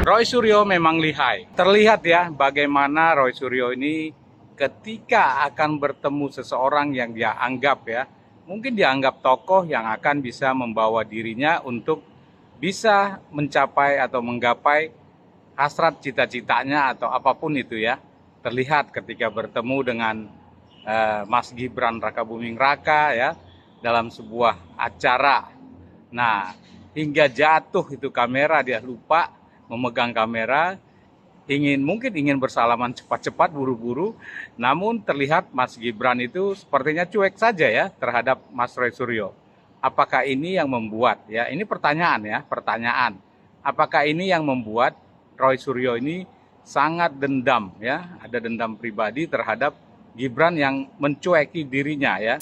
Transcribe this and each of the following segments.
Roy Suryo memang lihai. Terlihat ya bagaimana Roy Suryo ini ketika akan bertemu seseorang yang dia anggap ya, mungkin dianggap tokoh yang akan bisa membawa dirinya untuk bisa mencapai atau menggapai hasrat cita-citanya atau apapun itu ya. Terlihat ketika bertemu dengan Mas Gibran Rakabuming Raka ya dalam sebuah acara. Nah, hingga jatuh itu kamera, dia lupa memegang kamera, mungkin ingin bersalaman cepat-cepat, buru-buru, namun terlihat Mas Gibran itu sepertinya cuek saja ya terhadap Mas Roy Suryo. Apakah ini yang membuat ya, ini pertanyaan ya, pertanyaan. Apakah ini yang membuat Roy Suryo ini sangat dendam ya, ada dendam pribadi terhadap Gibran yang mencueki dirinya ya.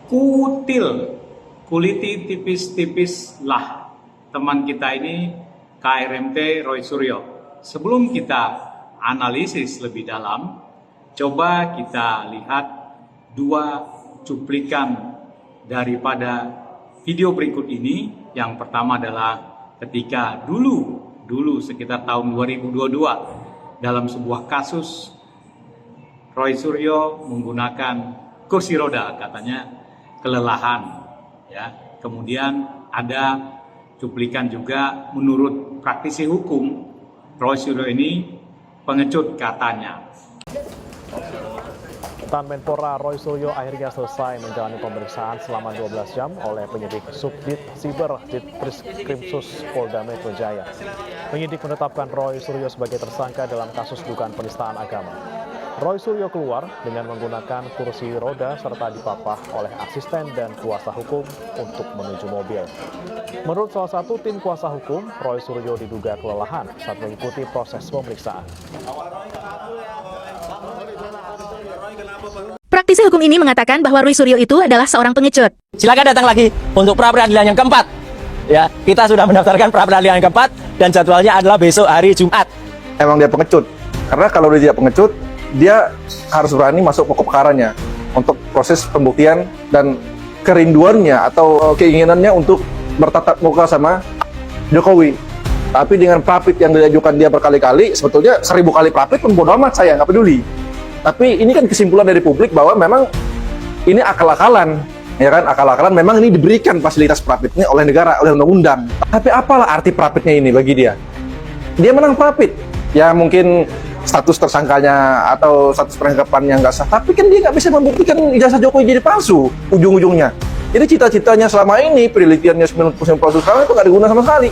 Kutil, kuliti tipis-tipis lah teman kita ini KRMT Roy Suryo. Sebelum kita analisis lebih dalam, coba kita lihat dua cuplikan daripada video berikut ini. Yang pertama adalah ketika dulu sekitar tahun 2022 dalam sebuah kasus Roy Suryo menggunakan kursi roda, katanya kelelahan ya. Kemudian ada cuplikan juga menurut praktisi hukum, Roy Suryo ini pengecut katanya. Mantan Menpora Roy Suryo akhirnya selesai menjalani pemeriksaan selama 12 jam oleh penyidik Subdit Siber Ditreskrimsus Polda Metro Jaya. Penyidik menetapkan Roy Suryo sebagai tersangka dalam kasus dugaan penistaan agama. Roy Suryo keluar dengan menggunakan kursi roda serta dipapah oleh asisten dan kuasa hukum untuk menuju mobil. Menurut salah satu tim kuasa hukum, Roy Suryo diduga kelelahan saat mengikuti proses pemeriksaan. Praktisi hukum ini mengatakan bahwa Roy Suryo itu adalah seorang pengecut. Silakan datang lagi untuk pra-peradilan yang keempat. Ya, kita sudah mendaftarkan pra-peradilan yang keempat dan jadwalnya adalah besok hari Jumat. Emang dia pengecut. Karena kalau dia tidak pengecut, dia harus berani masuk pokok perkaranya untuk proses pembuktian dan kerinduannya atau keinginannya untuk bertatap muka sama Jokowi. Tapi dengan prapit yang diajukan dia berkali-kali, sebetulnya 1000 kali prapit pun bodo amat, saya nggak peduli. Tapi ini kan kesimpulan dari publik bahwa memang ini akal-akalan, ya kan, akal-akalan. Memang ini diberikan fasilitas prapitnya oleh negara, oleh undang-undang. Tapi apalah arti prapitnya ini bagi dia? Dia menang prapit, ya mungkin status tersangkanya atau status penangkapannya nggak sah, tapi kan dia nggak bisa membuktikan ijazah Jokowi jadi palsu ujung-ujungnya. Jadi cita-citanya selama ini, penelitiannya 90% palsu sekarang itu nggak diguna sama sekali,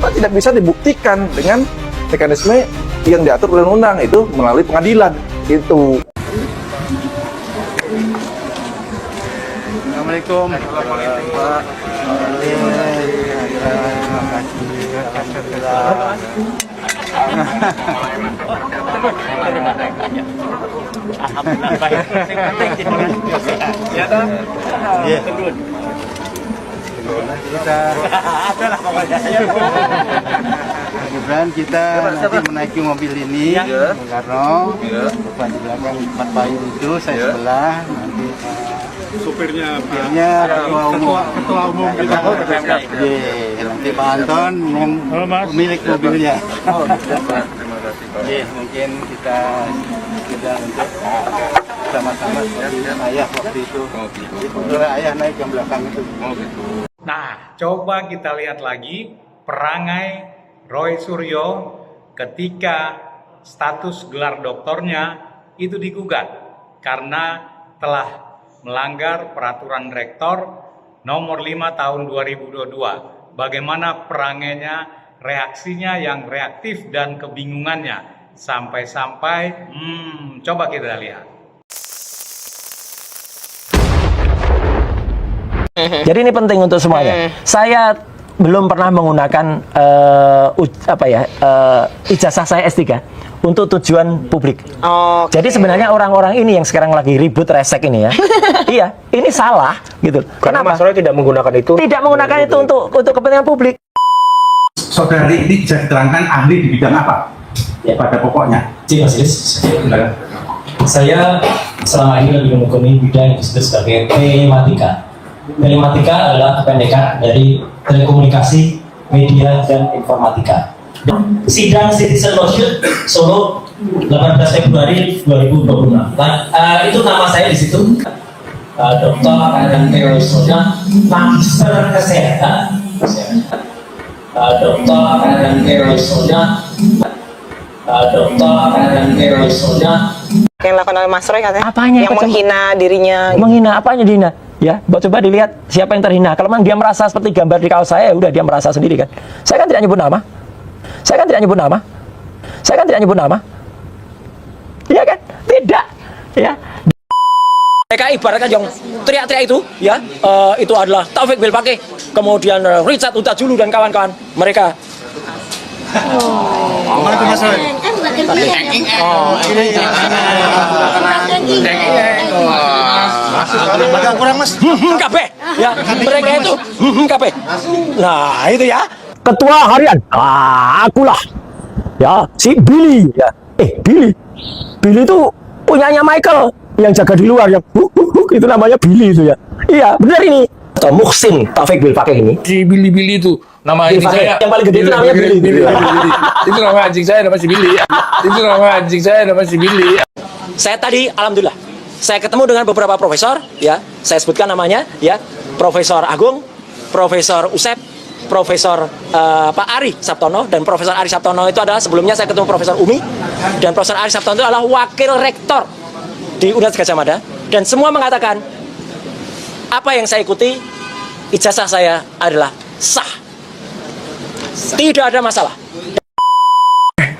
karena tidak bisa dibuktikan dengan mekanisme yang diatur oleh undang, itu melalui pengadilan itu. Assalamualaikum. Pak. Alhamdulillah baik. Ya toh? Iya. Kita Adalah pokoknya. Gibran, kita nanti menaiki mobil ini, Bung Karno, depan di belakang 4 bayu itu, saya sebelah, nanti supirnya ketua umum kita, nanti Pak Anton yang pemilik mobilnya. Mungkin kita untuk sama-sama ayah waktu itu, ayah naik yang belakang itu. Nah, coba kita lihat lagi perangai Roy Suryo ketika status gelar doktornya itu digugat karena telah melanggar peraturan rektor nomor 5 tahun 2022. Bagaimana perangainya, reaksinya yang reaktif dan kebingungannya sampai-sampai coba kita lihat. Jadi ini penting untuk semuanya. Saya belum pernah menggunakan ijazah saya S3 untuk tujuan publik. Jadi sebenarnya orang-orang ini yang sekarang lagi ribut resek ini ya, iya, ini salah gitu. Karena Kenapa? Mas Roy tidak menggunakan itu. Tidak menggunakan itu untuk kepentingan publik. Saudari ini bisa diterangkan ahli di bidang apa? Ya. Pada pokoknya. Saya selama ini lebih menekuni bidang yang disebut sebagai telematika. Telematika adalah kependekan dari telekomunikasi Media dan Informatika. Sidang Citizen Lawsuit Solo 18 Februari 2026. Itu nama saya di situ. Dr. RMT Roysolia, Magister Kesehatan. Dr. RMT Roysolia, Dr. RMT Roysolia. Yang dilakukan oleh Mas Roy katanya. Apanya? Yang menghina dirinya. Menghina apanya dihina? Ya, coba dilihat siapa yang terhina. Kalau memang dia merasa seperti gambar di kaos saya, udah dia merasa sendiri kan. Saya kan tidak nyebut nama. Saya kan tidak nyebut nama. Saya kan tidak nyebut nama. Iya kan? Tidak. Ya. Mereka ibaratkan yang teriak-teriak itu, ya, itu adalah Taufik Bilpake, kemudian Richard Huta Julu dan kawan-kawan. Mereka. Mana tuh Mas Roy? Agak kurang Mas. Kabeh. Ya, mereka itu kabeh. Nah, itu ya. Ketua harian. Akulah. Ya, si Billy ya. Billy. Billy itu punyanya Michael yang jaga di luar yang itu namanya Billy itu ya. Iya, benar ini. Atau Muhsin Taufik Bilpake ini. Si Billy itu nama anjing saya. Yang paling gede itu namanya Billy. Itu nama anjing saya nama si Billy. Itu nama anjing saya nama si Billy. Saya tadi alhamdulillah saya ketemu dengan beberapa profesor ya. Saya sebutkan namanya ya. Profesor Agung, Profesor Usep, Profesor Pak Ari Sabtono, dan Profesor Ari Sabtono itu adalah sebelumnya saya ketemu Profesor Umi, dan Profesor Ari Sabtono itu adalah wakil rektor di Universitas Gadjah Mada, dan semua mengatakan apa yang saya ikuti, ijazah saya adalah sah, tidak ada masalah.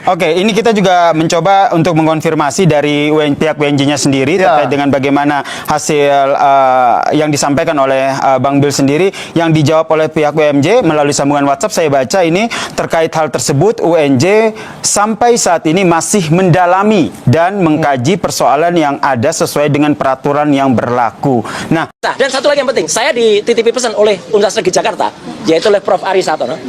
Oke, ini kita juga mencoba untuk mengkonfirmasi dari pihak UNJ-nya sendiri terkait dengan bagaimana hasil yang disampaikan oleh Bang Bil sendiri, yang dijawab oleh pihak UNJ melalui sambungan WhatsApp. Saya baca ini terkait hal tersebut, UNJ sampai saat ini masih mendalami dan mengkaji persoalan yang ada sesuai dengan peraturan yang berlaku. Nah, dan satu lagi yang penting, saya dititipi pesan oleh Universitas Negeri Jakarta, yaitu oleh Prof. Ari Sabtono,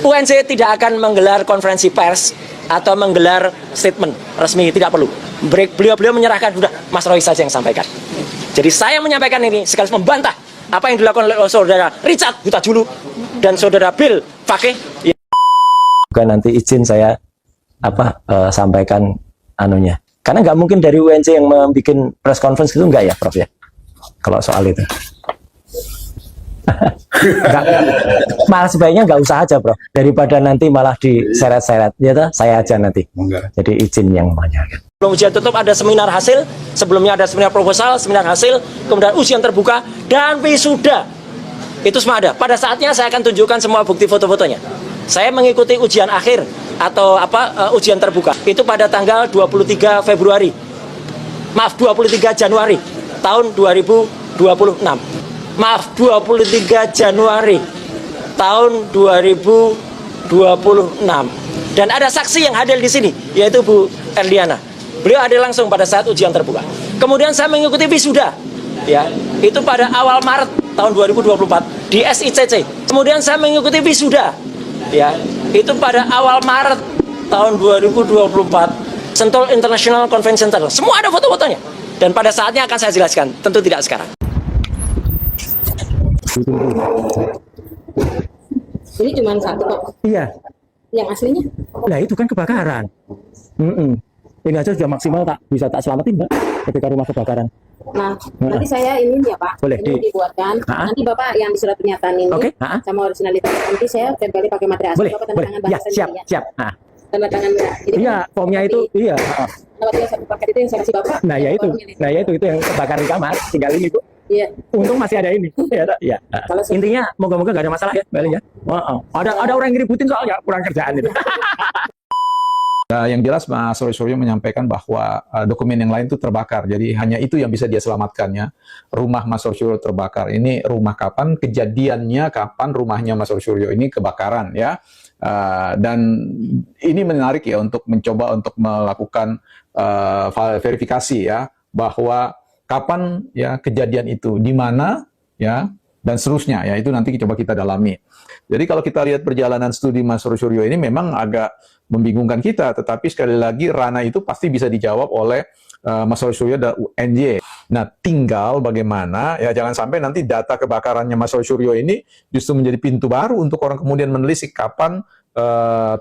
UNJ tidak akan menggelar konferensi pers atau menggelar statement resmi, tidak perlu. Beliau menyerahkan, sudah Mas Roy saja yang sampaikan. Jadi saya menyampaikan ini sekaligus membantah apa yang dilakukan oleh saudara Richard Huta Julu dan saudara Bill Pake. Ya. Bukan nanti izin saya sampaikan anunya. Karena nggak mungkin dari UNJ yang membuat press conference itu enggak ya, Prof ya. Kalau soal itu. Malah sebaiknya nggak usah aja, Bro, daripada nanti malah diseret-seret ya toh, saya aja nanti. Jadi izin yang banyak. Sebelum ujian tutup ada seminar hasil, sebelumnya ada seminar proposal, seminar hasil, kemudian ujian terbuka dan wisuda. Itu semua ada. Pada saatnya saya akan tunjukkan semua bukti foto-fotonya. Saya mengikuti ujian akhir atau ujian terbuka itu pada tanggal 23 Februari. Maaf, 23 Januari tahun 2026. Maaf, 23 Januari tahun 2026. Dan ada saksi yang hadir di sini, yaitu Bu Erliana. Beliau hadir langsung pada saat ujian terbuka. Kemudian saya mengikuti wisuda, ya, itu pada awal Maret tahun 2024 di SICC. Kemudian saya mengikuti wisuda, ya, itu pada awal Maret tahun 2024 Sentul International Convention Center. Semua ada foto-fotonya. Dan pada saatnya akan saya jelaskan, tentu tidak sekarang. Ini cuma satu kok. Iya. Yang aslinya? Nah itu kan kebakaran. Ini aja sudah maksimal bisa tak selamatin, Mbak, ketika rumah kebakaran. Nah, nanti saya ini ya Pak. Boleh ini dibuatkan. Nanti Bapak yang surat pernyataan ini sama originalitas. Nanti saya kembali pakai materi asli. Bapak tanda tangan bahasa siap. Tanda tangan enggak. Iya, formnya itu iya. Lewat paket itu yang saya kasih Bapak. Nah, ya itu. Nah, ya itu yang kebakar di kamar. Tinggal ini, Bu. Iya. Untung masih ada ini. Iya. Intinya moga-moga nggak ada masalah ya, Mbak Eli ya. Ada orang yang ngeributin soalnya kurang kerjaan itu. Yang jelas Mas Roy Suryo menyampaikan bahwa dokumen yang lain itu terbakar. Jadi hanya itu yang bisa dia selamatkannya. Rumah Mas Roy Suryo terbakar. Ini rumah kapan? Kejadiannya kapan rumahnya Mas Roy Suryo ini kebakaran ya. Dan ini menarik ya untuk mencoba untuk melakukan verifikasi ya bahwa kapan ya kejadian itu, di mana ya, dan seterusnya ya, itu nanti coba kita dalami. Jadi kalau kita lihat perjalanan studi Mas Roy Suryo ini memang agak membingungkan kita, tetapi sekali lagi ranah itu pasti bisa dijawab oleh Mas Roy Suryo dan UNY. Nah, tinggal bagaimana ya jangan sampai nanti data kebakarannya Mas Roy Suryo ini justru menjadi pintu baru untuk orang kemudian menelisik kapan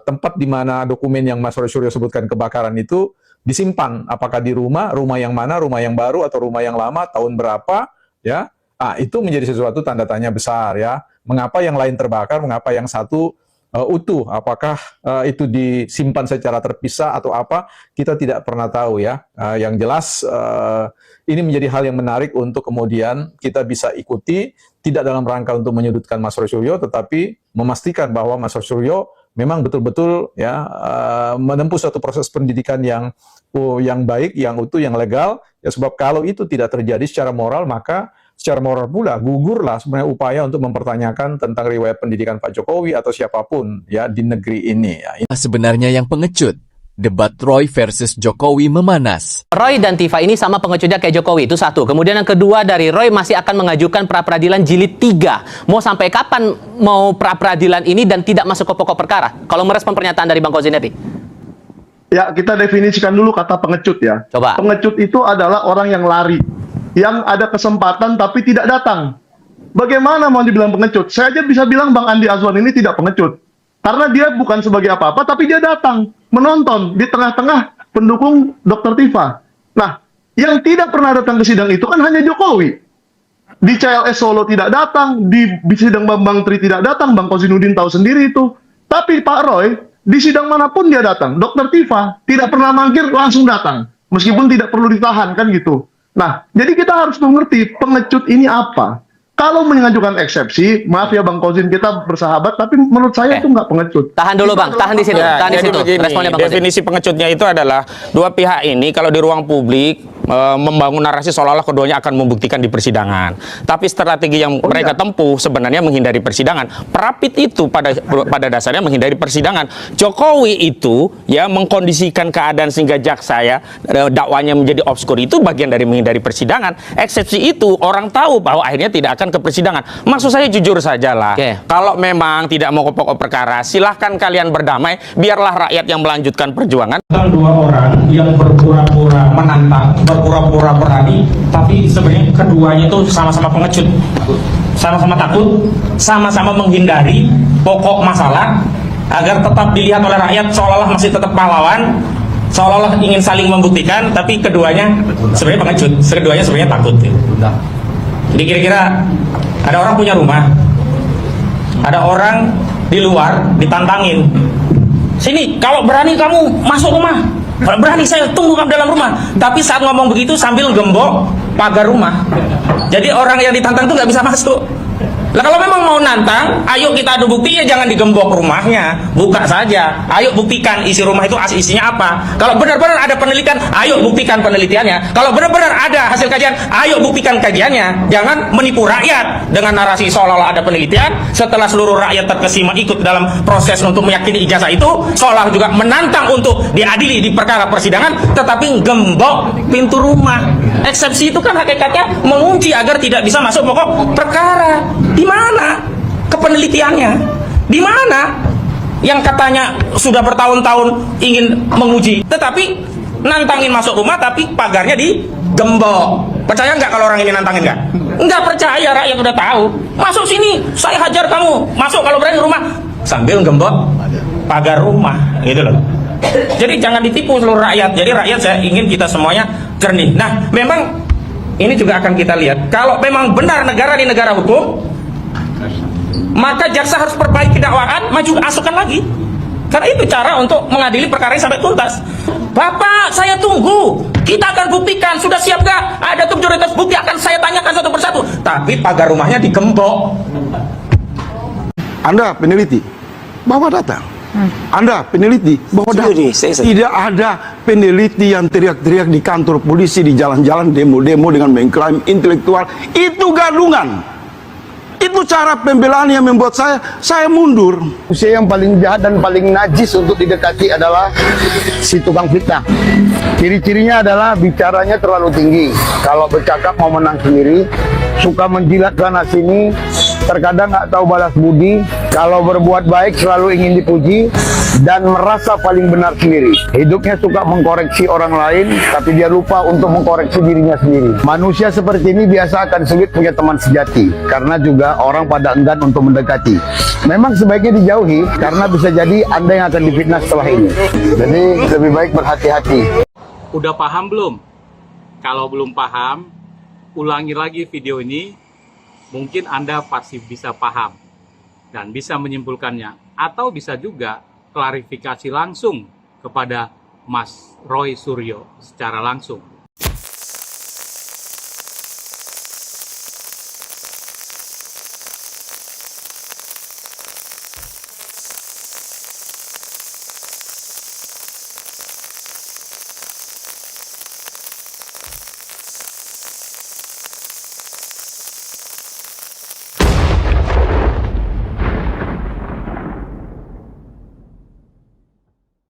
tempat di mana dokumen yang Mas Roy Suryo sebutkan kebakaran itu disimpan. Apakah di rumah yang mana, rumah yang baru atau rumah yang lama, tahun berapa, ya. Itu menjadi sesuatu tanda tanya besar ya. Mengapa yang lain terbakar, mengapa yang satu utuh? Apakah itu disimpan secara terpisah atau apa? Kita tidak pernah tahu ya. Yang jelas ini menjadi hal yang menarik untuk kemudian kita bisa ikuti, tidak dalam rangka untuk menyudutkan Mas Roy Suryo, tetapi memastikan bahwa Mas Roy Suryo memang betul-betul ya menempuh suatu proses pendidikan yang baik, yang utuh, yang legal. Ya sebab kalau itu tidak terjadi secara moral, maka secara moral pula gugurlah sebenarnya upaya untuk mempertanyakan tentang riwayat pendidikan Pak Jokowi atau siapapun ya di negeri ini. Ya. Sebenarnya yang pengecut, debat Roy versus Jokowi memanas. Roy dan Tifa ini sama pengecutnya kayak Jokowi, itu satu. Kemudian yang kedua, dari Roy masih akan mengajukan pra-peradilan jilid 3. Mau sampai kapan mau pra-peradilan ini dan tidak masuk ke pokok perkara? Kalau merespon pernyataan dari Bang Kozineti. Ya, kita definisikan dulu kata pengecut ya. Coba. Pengecut itu adalah orang yang lari, yang ada kesempatan tapi tidak datang. Bagaimana mau dibilang pengecut? Saya aja bisa bilang Bang Andi Azwan ini tidak pengecut. Karena dia bukan sebagai apa-apa, tapi dia datang, menonton di tengah-tengah pendukung Dr. Tifa. Nah, yang tidak pernah datang ke sidang itu kan hanya Jokowi. Di CLS Solo tidak datang, di sidang Bambang Tri tidak datang, Bang Kozinudin tahu sendiri itu. Tapi Pak Roy, di sidang manapun dia datang. Dr. Tifa tidak pernah mangkir, langsung datang. Meskipun tidak perlu ditahan, kan gitu. Nah, jadi kita harus mengerti pengecut ini apa. Kalau mengajukan eksepsi, maaf ya Bang Kozin, kita bersahabat, tapi menurut saya itu nggak pengecut. Tahan dulu Bang, tahan di situ. Ya, tahan di situ. Begini, Responnya Bang Kozin. definisi pengecutnya itu adalah dua pihak ini kalau di ruang publik membangun narasi seolah-olah keduanya akan membuktikan di persidangan. Tapi strategi yang mereka tempuh sebenarnya menghindari persidangan. Prapit itu pada dasarnya menghindari persidangan. Jokowi itu ya mengkondisikan keadaan sehingga jaksa ya dakwanya menjadi obskur, itu bagian dari menghindari persidangan. Eksepsi itu orang tahu bahwa akhirnya tidak akan ke persidangan. Maksud saya jujur sajalah. Kalau memang tidak mau ke pokok perkara, silahkan kalian berdamai, biarlah rakyat yang melanjutkan perjuangan. Dua orang yang berpura-pura menantang, berpura-pura berani, tapi sebenarnya keduanya itu sama-sama pengecut, sama-sama takut, sama-sama menghindari pokok masalah agar tetap dilihat oleh rakyat seolah-olah masih tetap pahlawan, seolah-olah ingin saling membuktikan, tapi keduanya sebenarnya pengecut, keduanya sebenarnya takut. Jadi kira-kira ada orang punya rumah, ada orang di luar ditantangin, sini kalau berani kamu masuk rumah, kalau berani saya tunggu kamu dalam rumah. Tapi saat ngomong begitu sambil gembok pagar rumah, jadi orang yang ditantang itu nggak bisa masuk. Nah kalau memang mau nantang, ayo kita adu bukti, ya jangan digembok rumahnya, buka saja. Ayo buktikan isi rumah itu isinya apa. Kalau benar-benar ada penelitian, ayo buktikan penelitiannya. Kalau benar-benar ada hasil kajian, ayo buktikan kajiannya. Jangan menipu rakyat dengan narasi seolah-olah ada penelitian. Setelah seluruh rakyat terkesima ikut dalam proses untuk meyakini ijazah itu, seolah juga menantang untuk diadili di perkara persidangan, tetapi gembok pintu rumah. Eksepsi itu kan hakikatnya mengunci agar tidak bisa masuk pokok perkara. Di mana kepenelitiannya? Di mana yang katanya sudah bertahun-tahun ingin menguji, tetapi nantangin masuk rumah, tapi pagarnya digembok? Percaya nggak kalau orang ini nantangin nggak? Nggak percaya, rakyat udah tahu. Masuk sini, saya hajar kamu. Masuk kalau berani rumah, sambil gembok pagar rumah, gitu loh. Jadi jangan ditipu seluruh rakyat. Jadi rakyat, saya ingin kita semuanya jernih. Nah, memang ini juga akan kita lihat. Kalau memang benar negara di negara hukum, maka jaksa harus perbaiki dakwaan, maju asukan lagi. Karena itu cara untuk mengadili perkara ini sampai tuntas. Bapak, saya tunggu. Kita akan buktikan. Sudah siap gak? Ada majoritas bukti, akan saya tanyakan satu persatu. Tapi pagar rumahnya digembok. Anda peneliti, bawa data. Anda peneliti, bawa data. Tidak ada peneliti yang teriak-teriak di kantor polisi, di jalan-jalan, demo-demo dengan mengklaim intelektual. Itu gadungan. Itu cara pembelaan yang membuat saya mundur. Usia yang paling jahat dan paling najis untuk didekati adalah si tukang fitnah. Ciri-cirinya adalah bicaranya terlalu tinggi. Kalau bercakap mau menang sendiri, suka menjilat sana sini, terkadang nggak tahu balas budi, kalau berbuat baik selalu ingin dipuji, dan merasa paling benar sendiri. Hidupnya suka mengkoreksi orang lain, tapi dia lupa untuk mengkoreksi dirinya sendiri. Manusia seperti ini biasa akan sulit punya teman sejati, karena juga orang pada enggan untuk mendekati. Memang sebaiknya dijauhi, karena bisa jadi Anda yang akan difitnah setelah ini. Jadi lebih baik berhati-hati. Udah paham belum? Kalau belum paham, ulangi lagi video ini. Mungkin Anda pasti bisa paham dan bisa menyimpulkannya. Atau bisa juga klarifikasi langsung kepada Mas Roy Suryo secara langsung.